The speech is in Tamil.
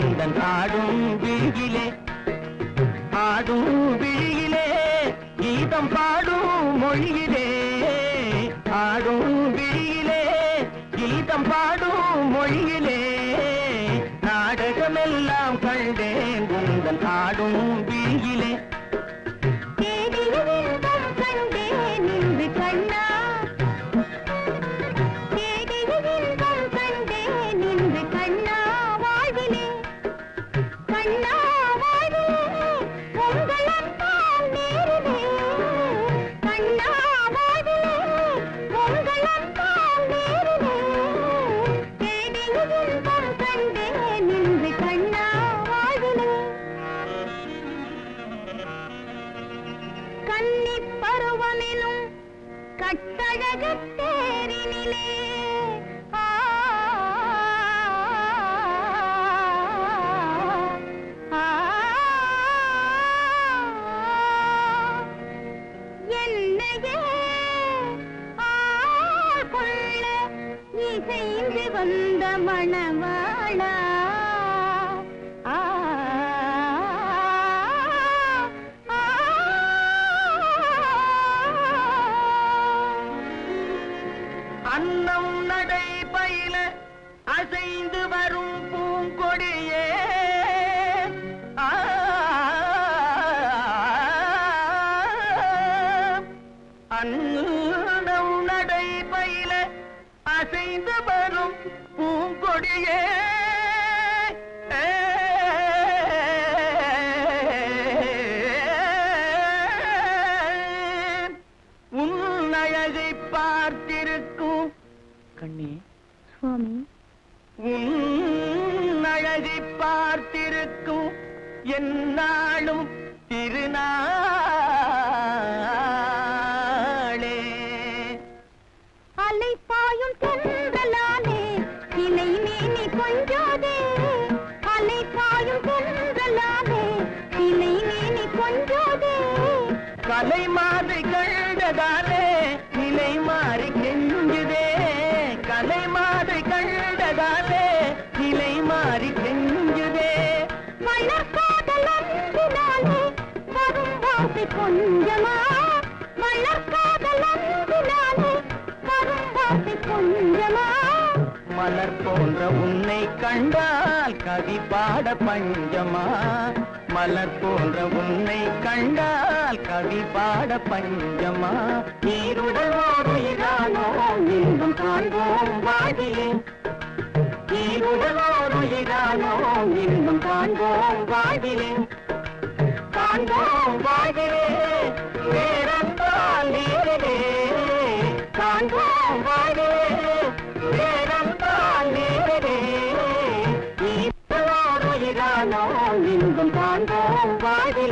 உந்தன் ஆடும் விழியிலே கீதம் பாடும் மொழியிலே ஆடும் விழியிலே கீதம் பாடும் மொழியிலே நாடகமெல்லாம் கண்டேன் உந்தன் ஆடும் விழியிலே கன்னிப் பருவமெனும் கட்டழகத் தேரினிலே என்னையே கொள்ள இசைந்து வந்த மணவாளா அன்னம் நடை பயில அசைந்து வரும் பூங்கொடியே அன்னம் நடை பயில அசைந்து வரும் பூங்கொடியே உன் அழகை பார்த்திருக்கும் கண்ணே சுவாமி உன் அழகை பார்த்திருக்கும் என்னாலும் திருநாளே அலை பாயும் தென்றலானே இலை மேனி கொஞ்சாதே அலை பாயும் தென்றலானே இலை மேனி கொஞ்சாதே கலை மாதிரி கண்டதாலே நிலை மாறி கெஞ்சுதே கலை மாதிரி கண்டதாலே நிலை மாறி கெஞ்சுதே மலர்காதல் அன்பினாலே வரும் வாசை கொஞ்சமா மலர்காதல் அன்பினாலே வரும் வாசை கொஞ்சமா மலர் போன்ற உன்னை கண்டால் கவி பாட பஞ்சமா மலர் போன்ற உன்னை கண்டால் கவி பாட பஞ்சமா நீருடலோடு இரானோ இன்பம் காண்போம் வாழிலே நீருடலோடு இரானோ இன்பம் காண்போம் வாழிலே காண்போம் வாழிலே வேறென்றால் நேரிலே காண்போம் வாழிலே வேறென்றால் நேரிலே நீருடலோடு இரானோ இன்பம் காண்போம் வாழிலே